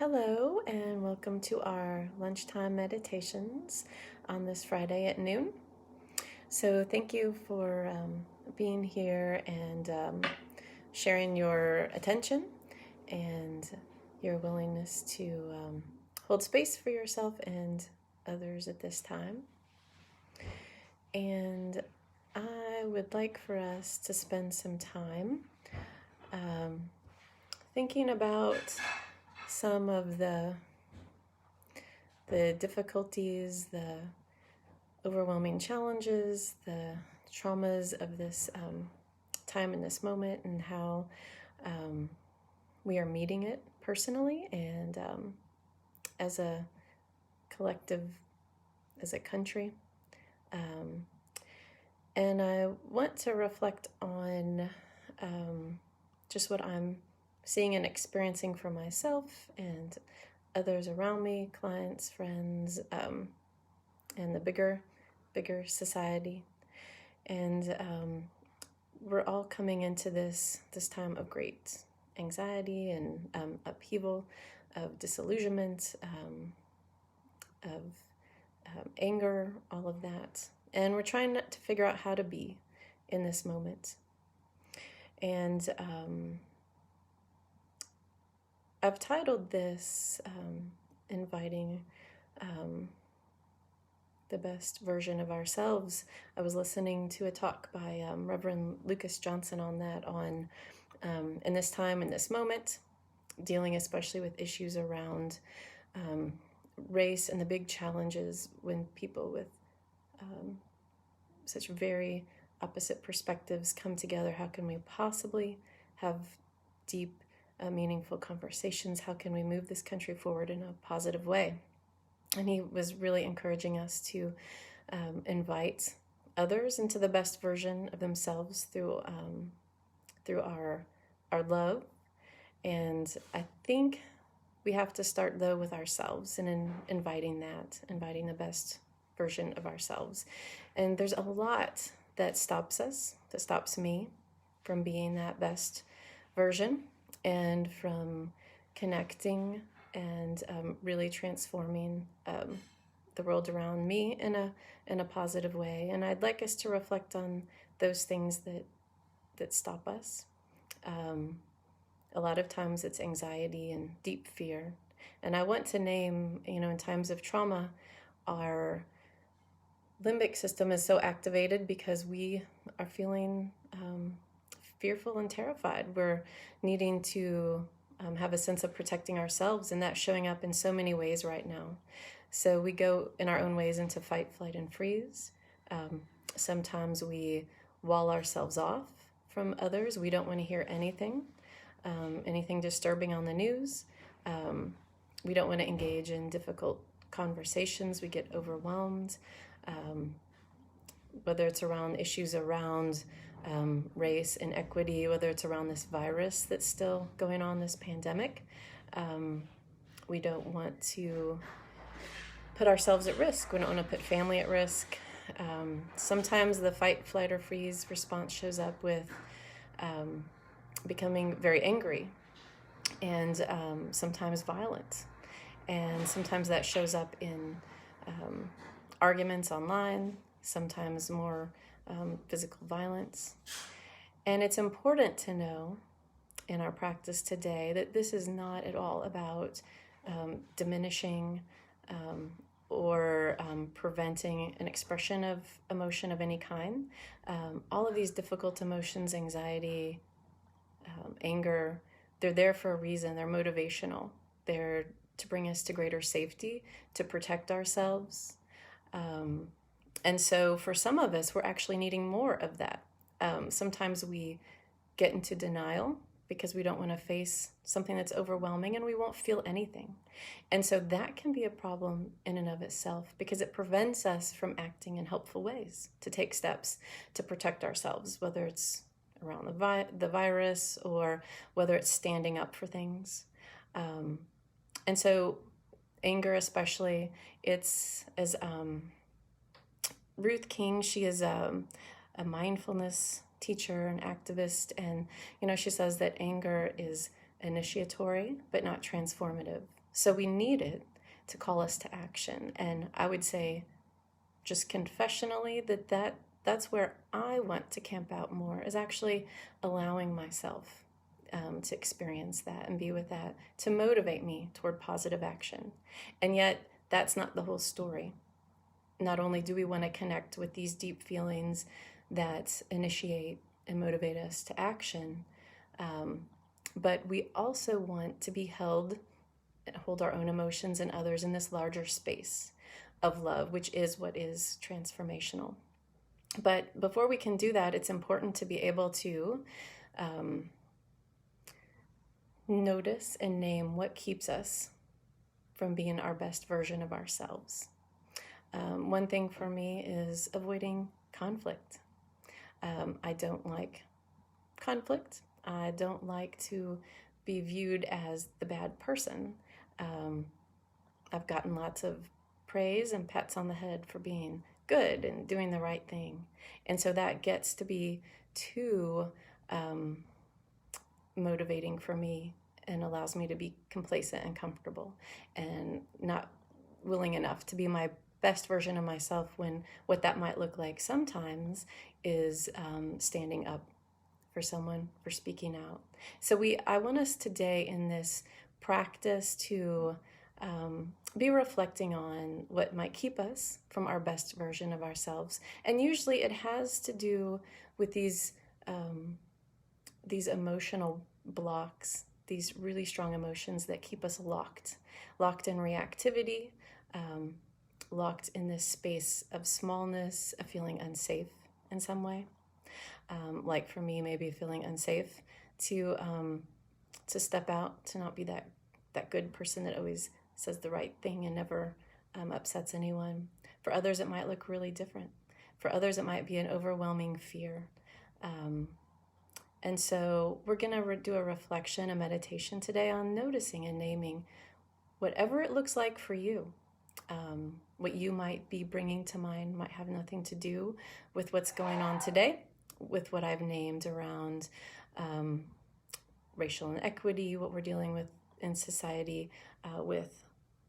Hello, and welcome to our lunchtime meditations on this Friday at noon. So, thank you for being here and sharing your attention and your willingness to hold space for yourself and others at this time. And I would like for us to spend some time thinking about some of the difficulties, the overwhelming challenges, the traumas of this time in this moment, and how we are meeting it personally and as a collective, as a country. And I want to reflect on just what I'm seeing and experiencing for myself and others around me, clients, friends, and the bigger society. And we're all coming into this time of great anxiety and upheaval, of disillusionment, of anger, all of that. And we're trying to figure out how to be in this moment. And I've titled this inviting the best version of ourselves. I was listening to a talk by Reverend Lucas Johnson on that, on in this time, in this moment, dealing especially with issues around race and the big challenges when people with such very opposite perspectives come together. How can we possibly have deep, meaningful conversations? How can we move this country forward in a positive way? And he was really encouraging us to invite others into the best version of themselves through our love. And I think we have to start, though, with ourselves and in inviting the best version of ourselves. And there's a lot that stops us, that stops me from being that best version and from connecting and really transforming the world around me in a positive way. And I'd like us to reflect on those things that stop us. A lot of times it's anxiety and deep fear. And I want to name, in times of trauma, our limbic system is so activated because we are feeling fearful and terrified. We're needing to have a sense of protecting ourselves, and that's showing up in so many ways right now. So we go in our own ways into fight, flight, and freeze. Sometimes we wall ourselves off from others. We don't want to hear anything disturbing on the news. We don't want to engage in difficult conversations. We get overwhelmed. Whether it's around issues around race and equity, whether it's around this virus that's still going on, this pandemic. We don't want to put ourselves at risk. We don't want to put family at risk. Sometimes the fight, flight, or freeze response shows up with becoming very angry and sometimes violent. And sometimes that shows up in arguments online, sometimes more physical violence. And it's important to know in our practice today that this is not at all about diminishing or preventing an expression of emotion of any kind. All of these difficult emotions, anxiety, anger, they're there for a reason. They're motivational. They're to bring us to greater safety, to protect ourselves. And so for some of us, we're actually needing more of that. Sometimes we get into denial because we don't want to face something that's overwhelming and we won't feel anything. And so that can be a problem in and of itself because it prevents us from acting in helpful ways, to take steps to protect ourselves, whether it's around the virus or whether it's standing up for things. And so anger especially, it's as Ruth King, she is a mindfulness teacher and activist, and she says that anger is initiatory but not transformative. So we need it to call us to action. And I would say, just confessionally, that's where I want to camp out more, is actually allowing myself to experience that and be with that, to motivate me toward positive action. And yet, that's not the whole story. Not only do we want to connect with these deep feelings that initiate and motivate us to action, but we also want to be held and hold our own emotions and others in this larger space of love, which is what is transformational. But before we can do that, it's important to be able to notice and name what keeps us from being our best version of ourselves. One thing for me is avoiding conflict. I don't like conflict. I don't like to be viewed as the bad person. I've gotten lots of praise and pats on the head for being good and doing the right thing. And so that gets to be too motivating for me and allows me to be complacent and comfortable and not willing enough to be my best version of myself, when what that might look like sometimes is standing up for someone, for speaking out. So I want us today in this practice to be reflecting on what might keep us from our best version of ourselves. And usually it has to do with these emotional blocks, these really strong emotions that keep us locked in reactivity, locked in this space of smallness, of feeling unsafe in some way. Like for me, maybe feeling unsafe to step out, to not be that good person that always says the right thing and never upsets anyone. For others, it might look really different. For others, it might be an overwhelming fear. And so we're going to do a reflection, a meditation today on noticing and naming whatever it looks like for you. What you might be bringing to mind might have nothing to do with what's going on today, with what I've named around racial inequity, what we're dealing with in society, with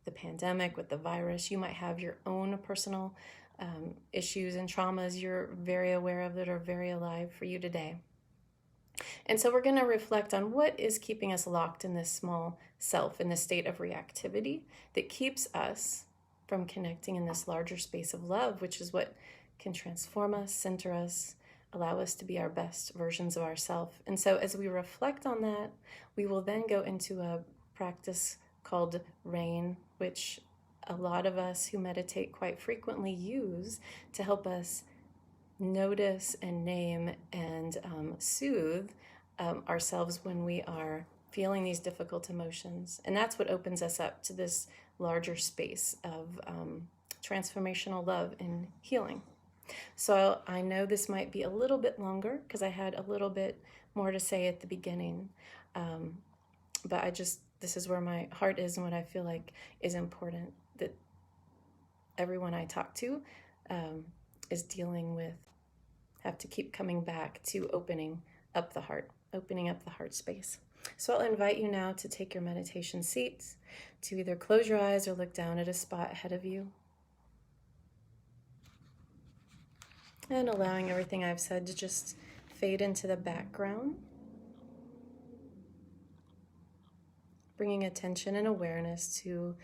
the pandemic, with the virus. You might have your own personal issues and traumas you're very aware of that are very alive for you today. And so we're going to reflect on what is keeping us locked in this small self, in this state of reactivity that keeps us from connecting in this larger space of love, which is what can transform us, center us, allow us to be our best versions of ourselves. And so as we reflect on that, we will then go into a practice called RAIN, which a lot of us who meditate quite frequently use to help us notice and name and soothe ourselves when we are feeling these difficult emotions. And that's what opens us up to this larger space of transformational love and healing. So I know this might be a little bit longer because I had a little bit more to say at the beginning. But this is where my heart is and what I feel like is important, that everyone I talk to is dealing with, have to keep coming back to opening up the heart space. So I'll invite you now to take your meditation seats, to either close your eyes or look down at a spot ahead of you. And allowing everything I've said to just fade into the background. Bringing attention and awareness to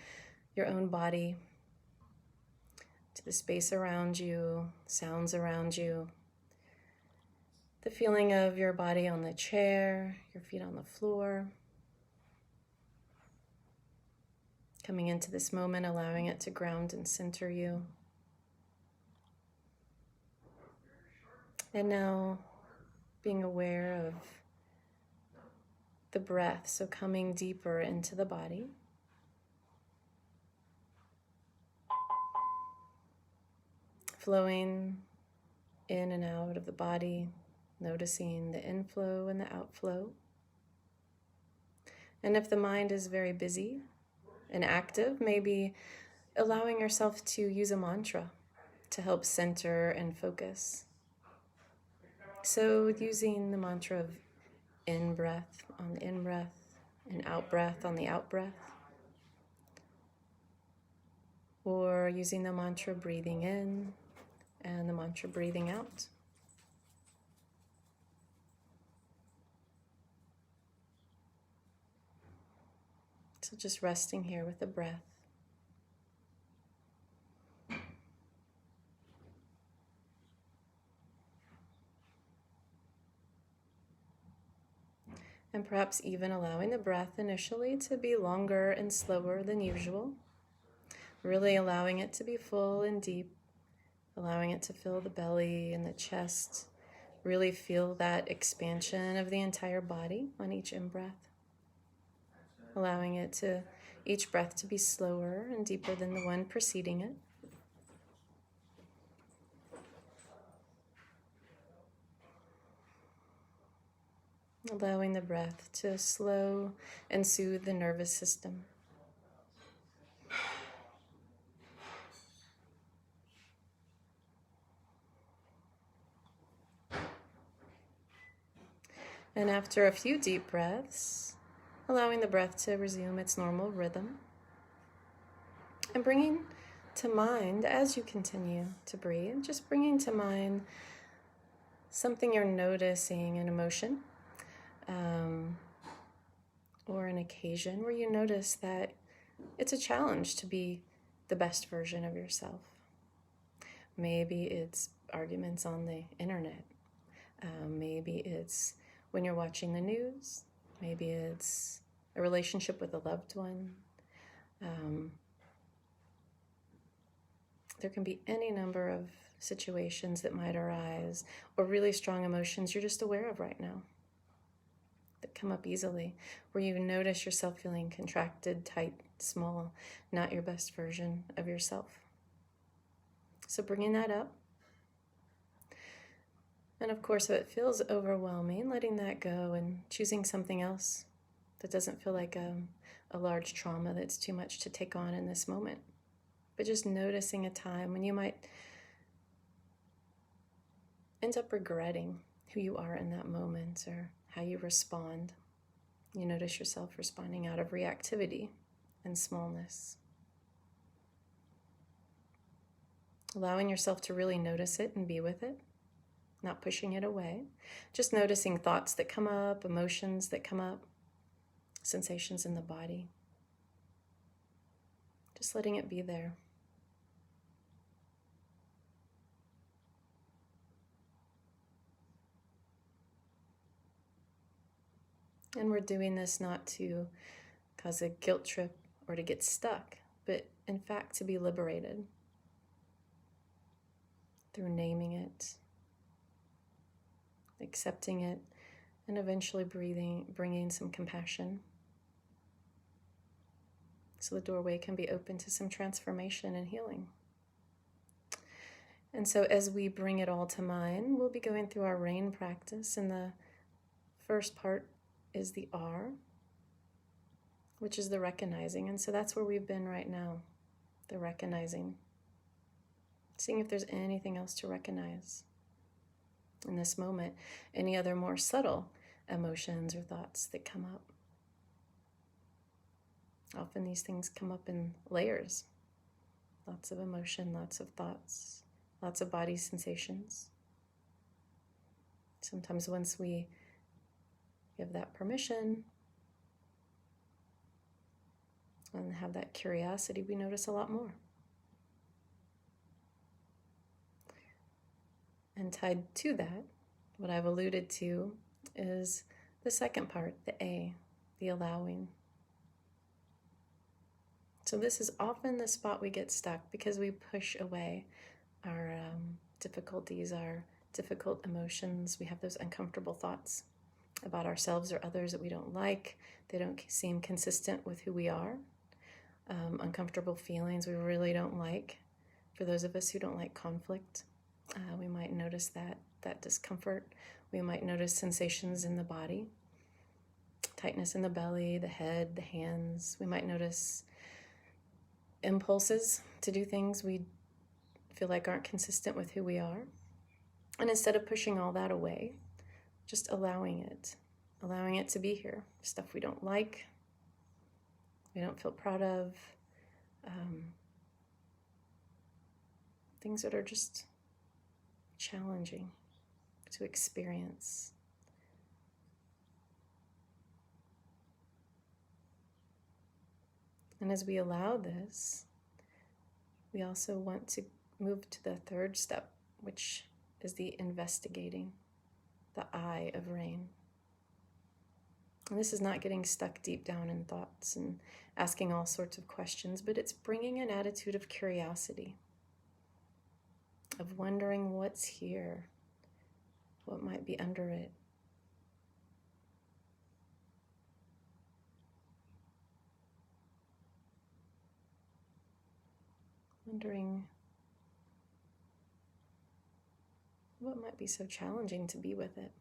your own body, to the space around you, sounds around you, the feeling of your body on the chair, your feet on the floor. Coming into this moment, allowing it to ground and center you. And now being aware of the breath, so coming deeper into the body. Flowing in and out of the body, noticing the inflow and the outflow. And if the mind is very busy and active, maybe allowing yourself to use a mantra to help center and focus. So using the mantra of in-breath on the in-breath and out-breath on the out-breath. or using the mantra breathing in and the mantra breathing out. So just resting here with the breath. And perhaps even allowing the breath initially to be longer and slower than usual. Really allowing it to be full and deep, allowing it to fill the belly and the chest. Really feel that expansion of the entire body on each in-breath. Allowing it to, each breath to be slower and deeper than the one preceding it. Allowing the breath to slow and soothe the nervous system. And after a few deep breaths, allowing the breath to resume its normal rhythm. And bringing to mind, as you continue to breathe, just bringing to mind something you're noticing, an emotion, or an occasion where you notice that it's a challenge to be the best version of yourself. Maybe it's arguments on the internet. Maybe it's when you're watching the news. Maybe it's a relationship with a loved one. There can be any number of situations that might arise, or really strong emotions you're just aware of right now that come up easily, where you notice yourself feeling contracted, tight, small, not your best version of yourself. So bringing that up. And of course, if it feels overwhelming, letting that go and choosing something else that doesn't feel like a large trauma that's too much to take on in this moment. But just noticing a time when you might end up regretting who you are in that moment or how you respond. You notice yourself responding out of reactivity and smallness. Allowing yourself to really notice it and be with it, not pushing it away. Just noticing thoughts that come up, emotions that come up, sensations in the body. Just letting it be there. And we're doing this not to cause a guilt trip or to get stuck, but in fact to be liberated through naming it, accepting it, and eventually bringing some compassion. So the doorway can be open to some transformation and healing. And so as we bring it all to mind, we'll be going through our RAIN practice, and the first part is the R, which is the recognizing. And so that's where we've been right now, the recognizing. Seeing if there's anything else to recognize in this moment, any other more subtle emotions or thoughts that come up. Often these things come up in layers. Lots of emotion, lots of thoughts, lots of body sensations. Sometimes once we give that permission and have that curiosity, we notice a lot more. And tied to that, what I've alluded to is the second part, the A, the allowing. So this is often the spot we get stuck because we push away our difficulties, our difficult emotions. We have those uncomfortable thoughts about ourselves or others that we don't like. They don't seem consistent with who we are. Uncomfortable feelings we really don't like. For those of us who don't like conflict, we might notice that discomfort. We might notice sensations in the body, tightness in the belly, the head, the hands. We might notice impulses to do things we feel like aren't consistent with who we are. And instead of pushing all that away, just allowing it to be here. Stuff we don't like, we don't feel proud of, things that are just challenging to experience. And as we allow this, we also want to move to the third step, which is the investigating, the eye of rain. And this is not getting stuck deep down in thoughts and asking all sorts of questions, but it's bringing an attitude of curiosity, of wondering what's here, what might be under it. Wondering what might be so challenging to be with it.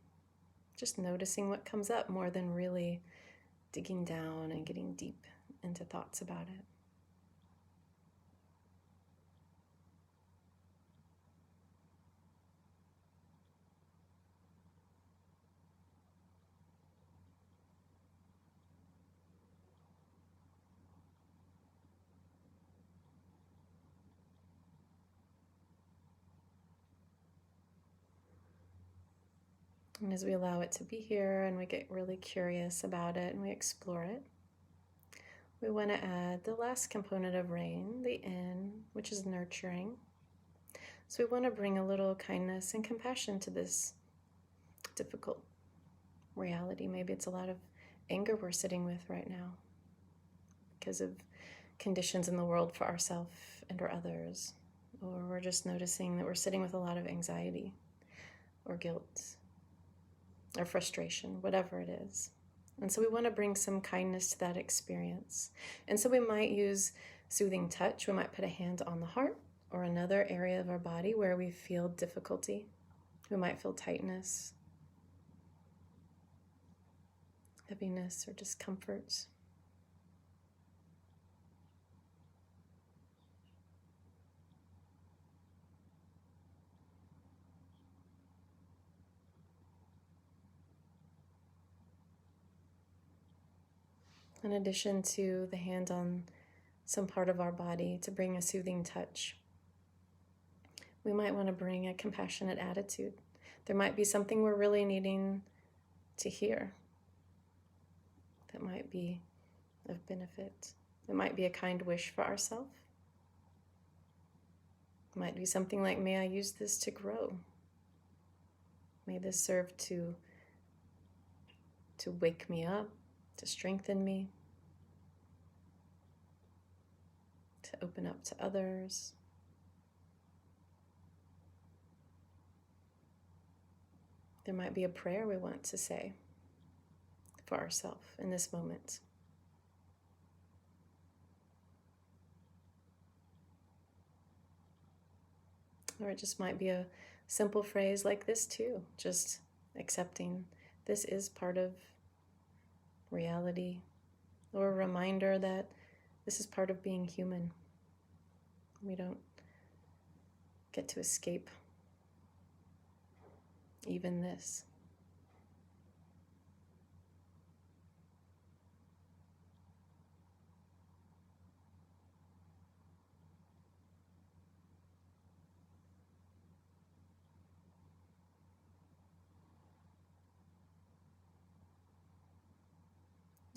Just noticing what comes up more than really digging down and getting deep into thoughts about it. And as we allow it to be here and we get really curious about it and we explore it, we want to add the last component of rain, the in, which is nurturing. So we want to bring a little kindness and compassion to this difficult reality. Maybe it's a lot of anger we're sitting with right now because of conditions in the world for ourselves and or others. Or we're just noticing that we're sitting with a lot of anxiety or guilt or frustration, whatever it is. And so we want to bring some kindness to that experience. And so we might use soothing touch. We might put a hand on the heart or another area of our body where we feel difficulty. We might feel tightness, heaviness, or discomfort. In addition to the hand on some part of our body to bring a soothing touch, we might want to bring a compassionate attitude. There might be something we're really needing to hear that might be of benefit. It might be a kind wish for ourselves. It might be something like, may I use this to grow? May this serve to wake me up, to strengthen me, to open up to others. There might be a prayer we want to say for ourselves in this moment. Or it just might be a simple phrase like this too, just accepting this is part of reality, or a reminder that this is part of being human. We don't get to escape even this.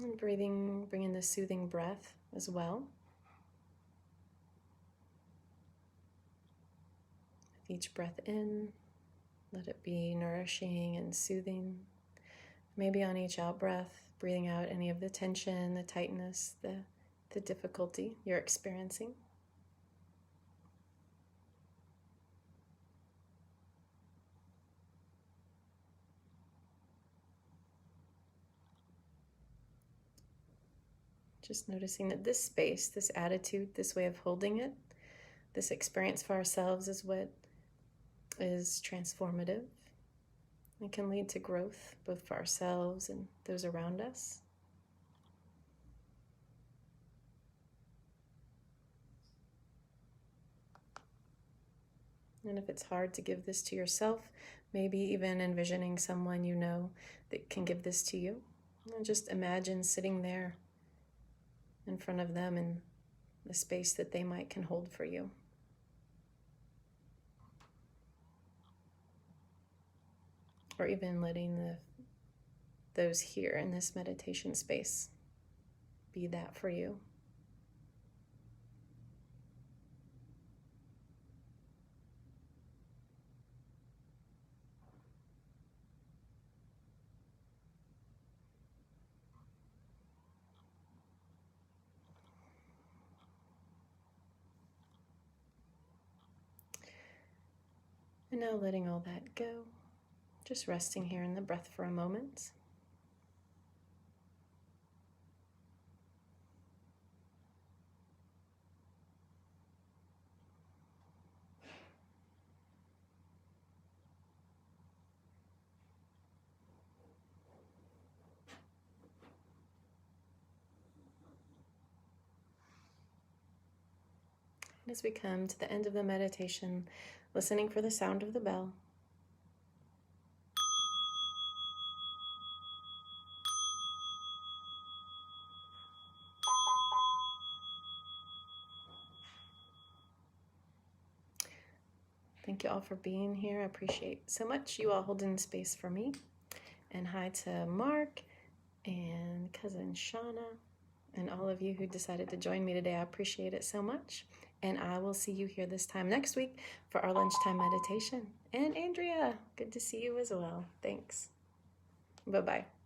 And breathing, bring in the soothing breath as well. With each breath in, let it be nourishing and soothing. Maybe on each out breath, breathing out any of the tension, the tightness, the difficulty you're experiencing. Just noticing that this space, this attitude, this way of holding it, this experience for ourselves is what is transformative. It can lead to growth, both for ourselves and those around us. And if it's hard to give this to yourself, maybe even envisioning someone you know that can give this to you. And just imagine sitting there in front of them in the space that they can hold for you. or even letting those here in this meditation space be that for you. And now letting all that go, just resting here in the breath for a moment. And as we come to the end of the meditation, listening for the sound of the bell. Thank you all for being here. I appreciate so much you all holding space for me. And hi to Mark and cousin Shauna and all of you who decided to join me today. I appreciate it so much. And I will see you here this time next week for our lunchtime meditation. And Andrea, good to see you as well. Thanks. Bye-bye.